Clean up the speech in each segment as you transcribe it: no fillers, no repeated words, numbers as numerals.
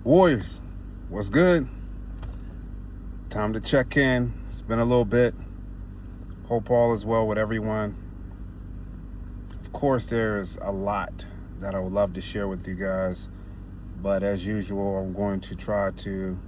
Warriors, what's good? Time to check in. It's been a little bit. Hope all is well with everyone. Of course, there's a lot that I would love to share with you guys, but as usual, I'm going to try to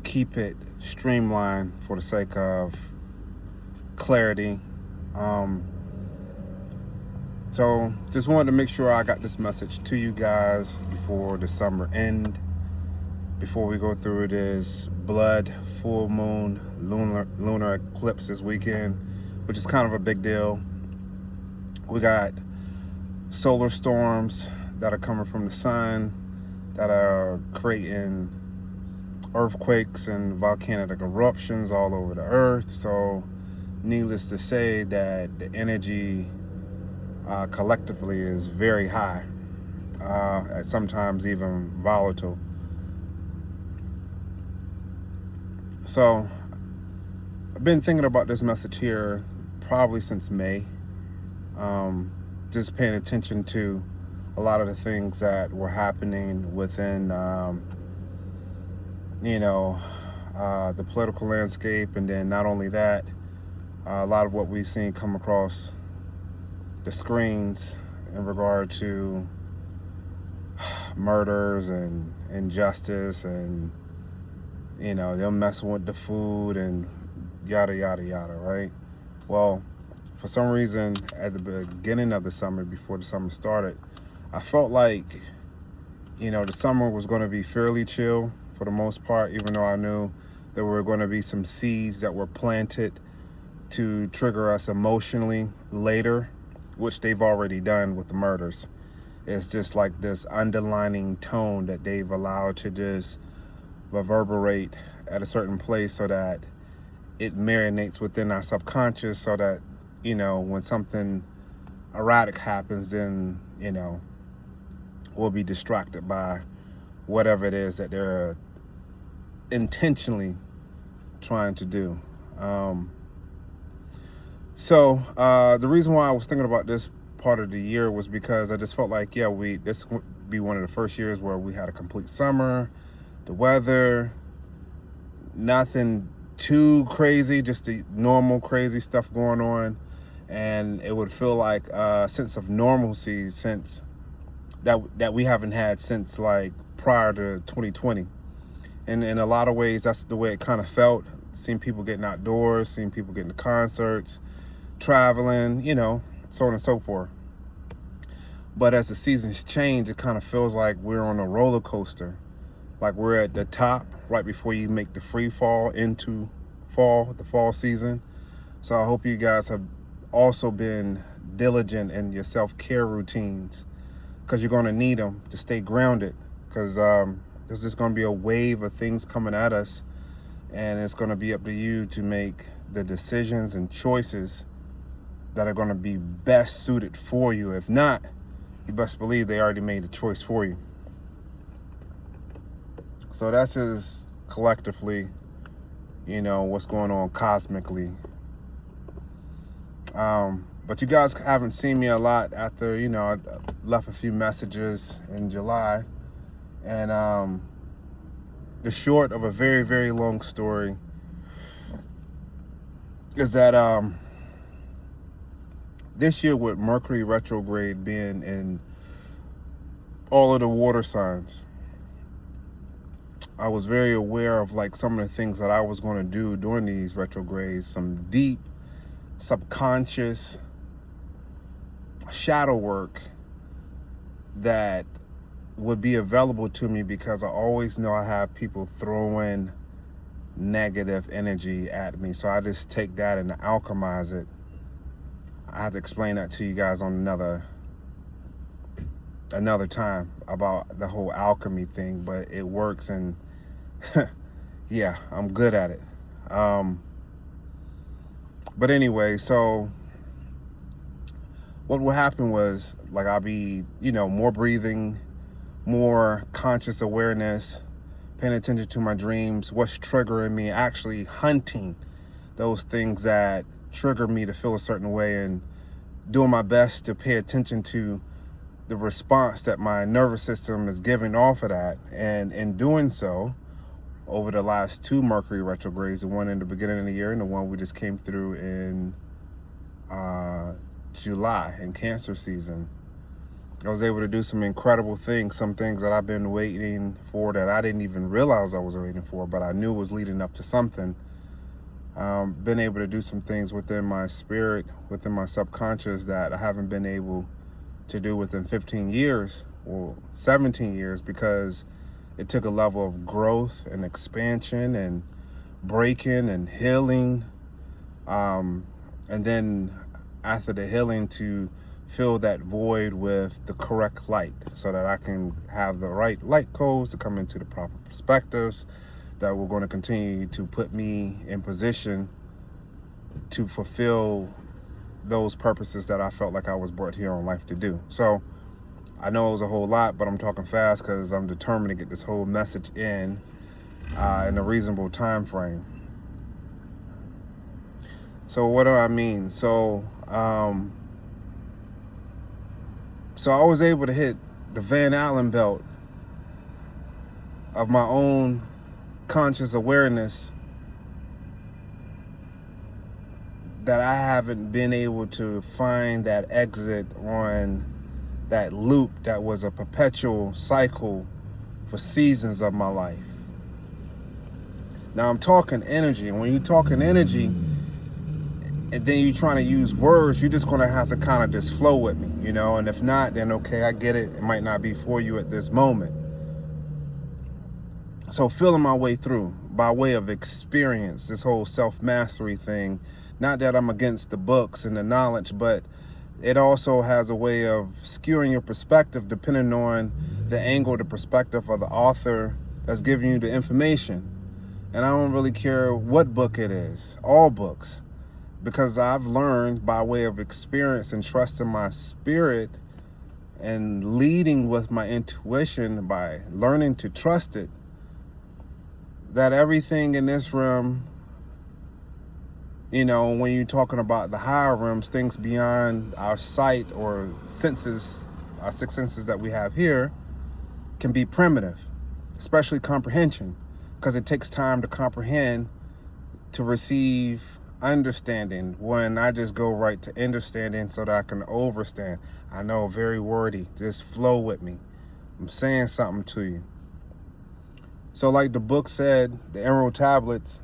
keep it streamlined for the sake of clarity. So just wanted to make sure I got this message to you guys before the summer end. Before we go through this blood full moon lunar eclipse this weekend, which is kind of a big deal. We got solar storms that are coming from the sun that are creating earthquakes and volcanic eruptions all over the earth. So needless to say that the energy collectively is very high, sometimes even volatile. So I've been thinking about this message here probably since May, just paying attention to a lot of the things that were happening within, the political landscape. And then not only that, a lot of what we've seen come across the screens in regard to murders and injustice and them messing with the food and yada yada yada, right? Well, for some reason at the beginning of the summer, before the summer started, I felt like the summer was going to be fairly chill for the most part, even though I knew there were going to be some seeds that were planted to trigger us emotionally later, which they've already done with the murders. It's just like this underlining tone that they've allowed to just reverberate at a certain place so that it marinates within our subconscious, so that when something erratic happens, then we'll be distracted by whatever it is that they're intentionally trying to do. So the reason why I was thinking about this part of the year was because I just felt like, this would be one of the first years where we had a complete summer. The weather, nothing too crazy, just the normal crazy stuff going on. And it would feel like a sense of normalcy since that we haven't had since like prior to 2020. And in a lot of ways, that's the way it kind of felt. Seeing people getting outdoors, seeing people getting to concerts, traveling, so on and so forth. But as the seasons change, it kind of feels like we're on a roller coaster. Like we're at the top right before you make the free fall into the fall season. So I hope you guys have also been diligent in your self-care routines, because you're going to need them to stay grounded, because there's just going to be a wave of things coming at us, and it's going to be up to you to make the decisions and choices that are going to be best suited for you. If not, you best believe they already made the choice for you. So that's just collectively, what's going on cosmically. But you guys haven't seen me a lot after, I left a few messages in July. And the short of a very, very long story is that this year, with Mercury retrograde being in all of the water signs, I was very aware of like some of the things that I was going to do during these retrogrades, some deep subconscious shadow work that would be available to me, because I always know I have people throwing negative energy at me. So I just take that and alchemize it. I have to explain that to you guys on another time about the whole alchemy thing, but it works, and yeah, I'm good at it. But anyway, so what will happen was, like, I'll be, more breathing, more conscious awareness, paying attention to my dreams, what's triggering me, actually hunting those things that trigger me to feel a certain way, and doing my best to pay attention to the response that my nervous system is giving off of that. And in doing so, over the last 2 Mercury retrogrades, the one in the beginning of the year and the one we just came through in July in Cancer season, I was able to do some incredible things, some things that I've been waiting for that I didn't even realize I was waiting for, but I knew was leading up to something. Been able to do some things within my spirit, within my subconscious, that I haven't been able to do within 15 years or 17 years, because it took a level of growth and expansion and breaking and healing. And then after the healing, to fill that void with the correct light so that I can have the right light codes to come into the proper perspectives that were going to continue to put me in position to fulfill those purposes that I felt like I was brought here on life to do. So I know it was a whole lot, but I'm talking fast because I'm determined to get this whole message in a reasonable time frame. So what do I mean? So I was able to hit the Van Allen belt of my own conscious awareness that I haven't been able to find that exit on that loop that was a perpetual cycle for seasons of my life. Now I'm talking energy, and when you're talking energy and then you're trying to use words, you're just going to have to kind of just flow with me, you know, and if not, then okay, I get it. It might not be for you at this moment. So feeling my way through by way of experience, this whole self-mastery thing, not that I'm against the books and the knowledge, but it also has a way of skewing your perspective depending on the angle, the perspective of the author that's giving you the information. And I don't really care what book it is, all books, because I've learned by way of experience and trusting my spirit and leading with my intuition by learning to trust it, that everything in this realm, you know, when you're talking about the higher realms, things beyond our sight or senses, our 6 senses that we have here, can be primitive, especially comprehension, because it takes time to comprehend, to receive understanding, when I just go right to understanding so that I can overstand. I know, very wordy, just flow with me. I'm saying something to you. So like the book said, the Emerald Tablets,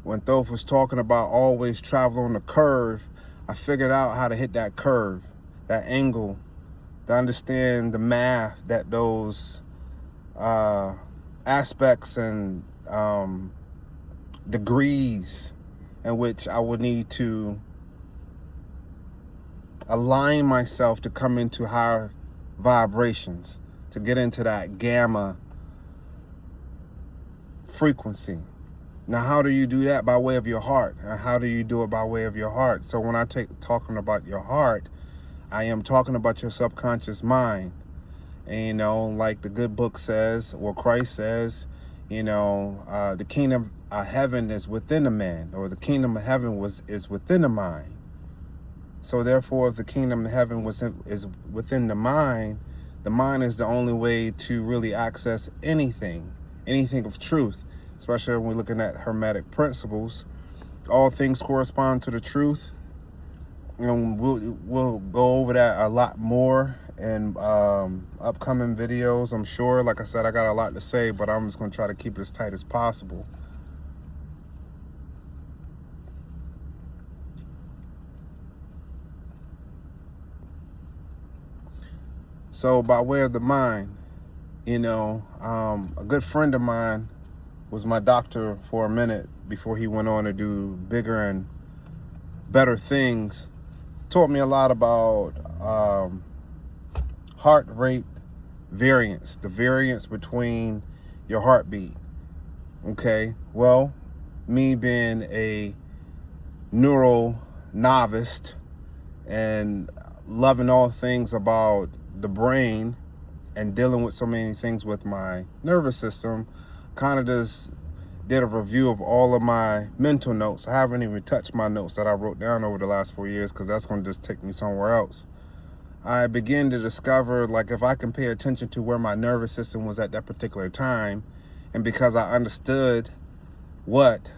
when Thoth was talking about always travel on the curve, I figured out how to hit that curve, that angle, to understand the math that those aspects and degrees in which I would need to align myself to come into higher vibrations, to get into that gamma frequency. Now, how do you do that? By way of your heart. And how do you do it by way of your heart? So when I talking about your heart, I am talking about your subconscious mind. And, you know, like the good book says, or Christ says, you know, the kingdom of heaven is within a man, or the kingdom of heaven is within the mind. So therefore, if the kingdom of heaven is within the mind is the only way to really access anything of truth, especially when we're looking at Hermetic principles. All things correspond to the truth. And we'll go over that a lot more in upcoming videos, I'm sure. Like I said, I got a lot to say, but I'm just going to try to keep it as tight as possible. So by way of the mind, you know, a good friend of mine was my doctor for a minute before he went on to do bigger and better things. Taught me a lot about heart rate variance, the variance between your heartbeat. Okay, well, me being a neural novice and loving all things about the brain and dealing with so many things with my nervous system, kind of just did a review of all of my mental notes. I haven't even touched my notes that I wrote down over the last 4 years, because that's going to just take me somewhere else. I began to discover, like, if I can pay attention to where my nervous system was at that particular time, and because I understood what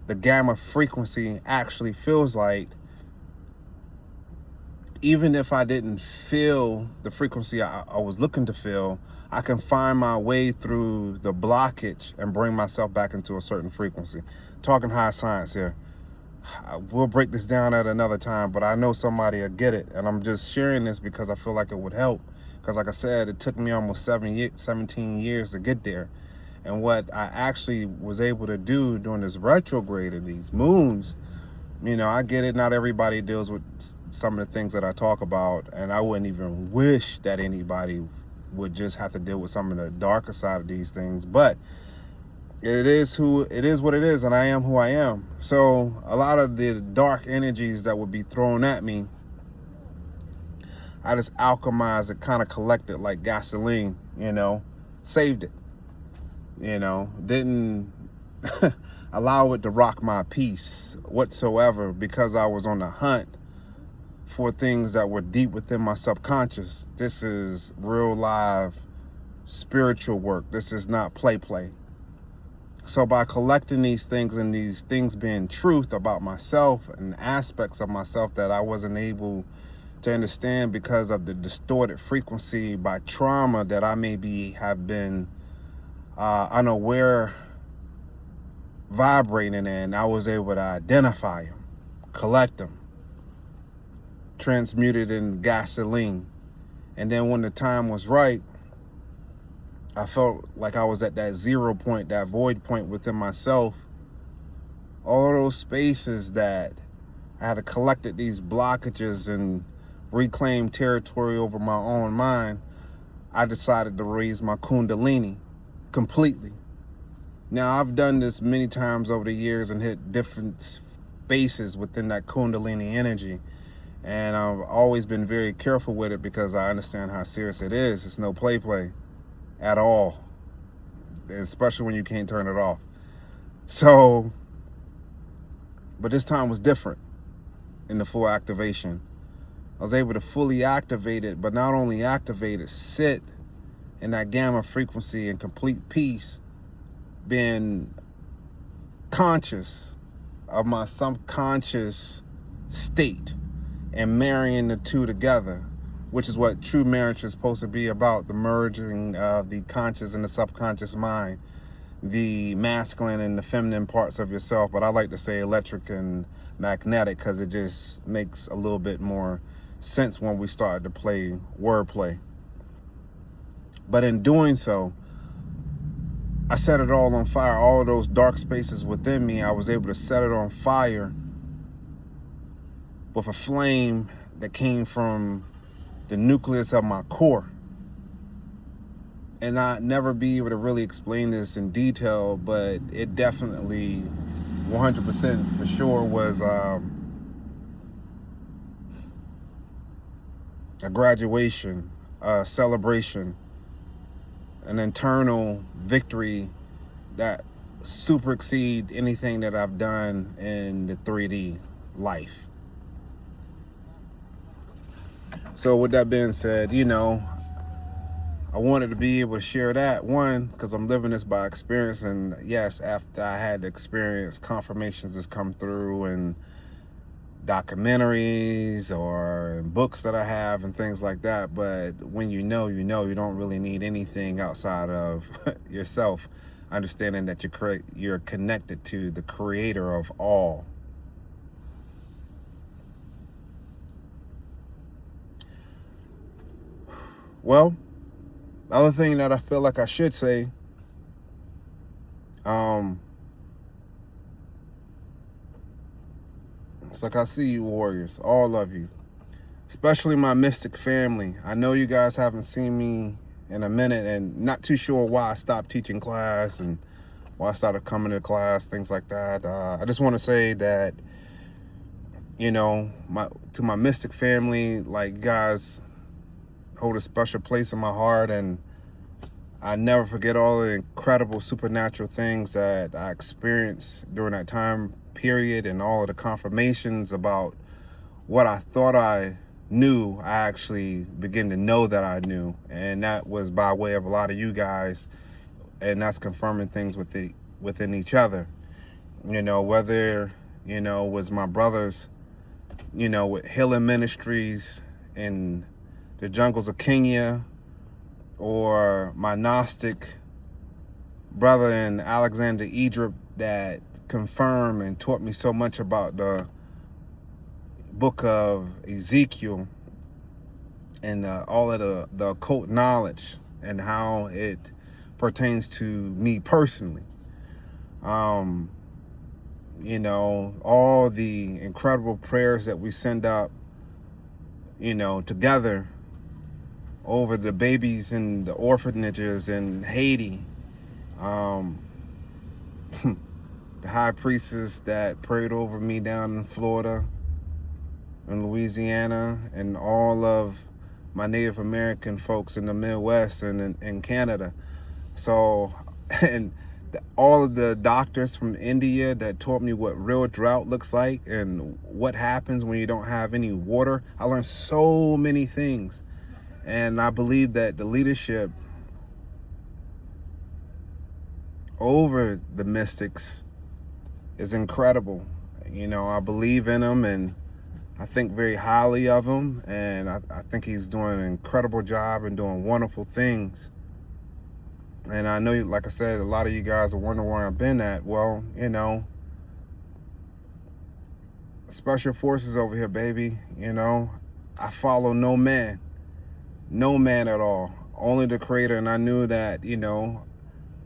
the gamma frequency actually feels like, even if I didn't feel the frequency I was looking to feel, I can find my way through the blockage and bring myself back into a certain frequency. Talking high science here. We'll break this down at another time, but I know somebody will get it. And I'm just sharing this because I feel like it would help. Because like I said, it took me almost 17 years to get there. And what I actually was able to do during this retrograde of these moons, you know, I get it. Not everybody deals with some of the things that I talk about. And I wouldn't even wish that anybody would just have to deal with some of the darker side of these things. But it is what it is, and I am who I am. So a lot of the dark energies that would be thrown at me, I just alchemized it, kind of collected like gasoline, you know, saved it, you know, didn't allow it to rock my peace whatsoever, because I was on the hunt for things that were deep within my subconscious. This is real live spiritual work. This is not play. So by collecting these things, and these things being truth about myself and aspects of myself that I wasn't able to understand because of the distorted frequency by trauma that I maybe have been unaware vibrating in, I was able to identify them, collect them, transmute it in gasoline. And then when the time was right, I felt like I was at that 0 point, that void point within myself. All those spaces that I had collected these blockages and reclaimed territory over my own mind, I decided to raise my Kundalini completely. Now, I've done this many times over the years and hit different spaces within that Kundalini energy. And I've always been very careful with it because I understand how serious it is. It's no play at all, especially when you can't turn it off. So, but this time was different in the full activation. I was able to fully activate it, but not only activate it, sit in that gamma frequency in complete peace, being conscious of my subconscious state and marrying the two together, which is what true marriage is supposed to be about, the merging of the conscious and the subconscious mind, the masculine and the feminine parts of yourself. But I like to say electric and magnetic because it just makes a little bit more sense when we start to play wordplay. But in doing so, I set it all on fire. All of those dark spaces within me, I was able to set it on fire with a flame that came from the nucleus of my core. And I'd never be able to really explain this in detail, but it definitely 100% for sure was a graduation, a celebration, an internal victory that super exceed anything that I've done in the 3D life. So with that being said, you know, I wanted to be able to share that, one, because I'm living this by experience. And yes, after I had the experience, confirmations has come through and documentaries or books that I have and things like that. But when you know, you don't really need anything outside of yourself, understanding that you're connected to the creator of all. Well, the other thing that I feel like I should say, it's like I see you warriors, all of you, especially my mystic family. I know you guys haven't seen me in a minute, and not too sure why I stopped teaching class and why I started coming to class, things like that. I just want to say that, you know, to my mystic family, like, you guys hold a special place in my heart, and I never forget all the incredible supernatural things that I experienced during that time period, and all of the confirmations about what I thought I knew, I actually began to know that I knew. And that was by way of a lot of you guys. And that's confirming things within each other. Whether, was my brothers, with Healing Ministries in the jungles of Kenya, or my Gnostic brother in Alexander, Egypt, that confirmed and taught me so much about the book of Ezekiel and all of the occult knowledge and how it pertains to me personally. All the incredible prayers that we send up, together over the babies in the orphanages in Haiti. The high priestess that prayed over me down in Florida and Louisiana, and all of my Native American folks in the Midwest and in Canada. So, and all of the doctors from India that taught me what real drought looks like and what happens when you don't have any water. I learned so many things. And I believe that the leadership over the mystics is incredible. I believe in him, and I think very highly of him, and I think he's doing an incredible job and doing wonderful things. And I know, like I said, a lot of you guys are wondering where I've been at. Well, Special Forces over here, baby. I follow no man at all, only the Creator. And I knew that,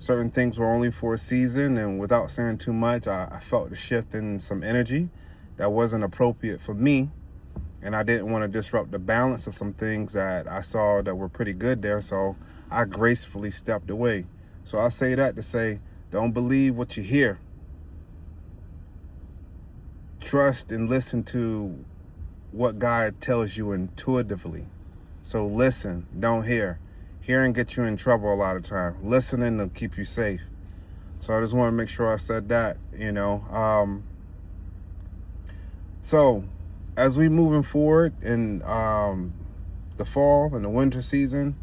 certain things were only for a season, and without saying too much, I felt the shift in some energy that wasn't appropriate for me, and I didn't want to disrupt the balance of some things that I saw that were pretty good there, so I gracefully stepped away. So I say that to say, don't believe what you hear. Trust and listen to what God tells you intuitively. So listen, don't hear. Hearing gets you in trouble a lot of time. Listening will keep you safe. So I just want to make sure I said that, So as we moving forward in the fall and the winter season,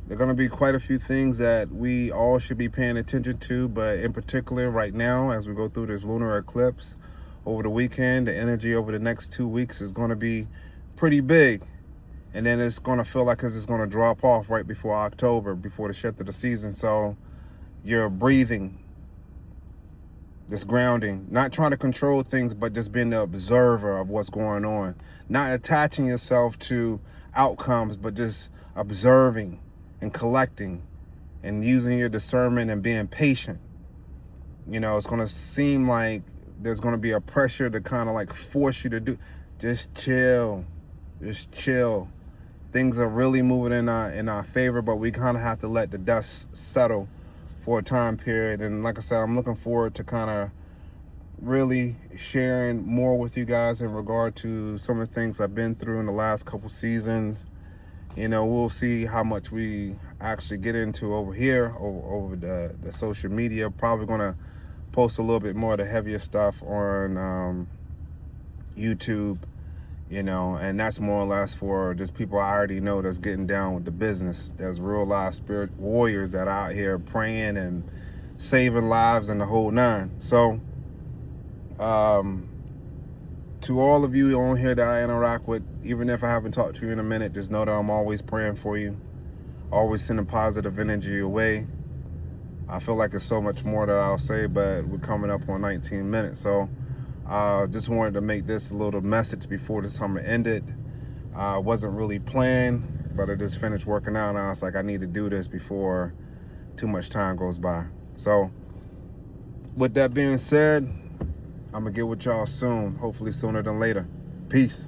there are going to be quite a few things that we all should be paying attention to. But in particular, right now, as we go through this lunar eclipse over the weekend, the energy over the next 2 weeks is going to be pretty big. And then it's going to feel like it's going to drop off right before October, before the shift of the season. So you're breathing, this grounding, not trying to control things, but just being the observer of what's going on. Not attaching yourself to outcomes, but just observing and collecting and using your discernment and being patient. It's going to seem like there's going to be a pressure to kind of like force you to do. Just chill. Just chill. Things are really moving in our favor, but we kind of have to let the dust settle for a time period. And like I said, I'm looking forward to kind of really sharing more with you guys in regard to some of the things I've been through in the last couple seasons. We'll see how much we actually get into over here, over the social media. Probably going to post a little bit more of the heavier stuff on YouTube. And that's more or less for just people I already know that's getting down with the business. There's real live spirit warriors that are out here praying and saving lives and the whole nine. So, to all of you on here that I interact with, even if I haven't talked to you in a minute, just know that I'm always praying for you, always sending positive energy your way. I feel like there's so much more that I'll say, but we're coming up on 19 minutes. So, just wanted to make this a little message before the summer ended. Wasn't really planned, but I just finished working out and I was like, I need to do this before too much time goes by. So with that being said, I'm gonna get with y'all soon, hopefully sooner than later. Peace.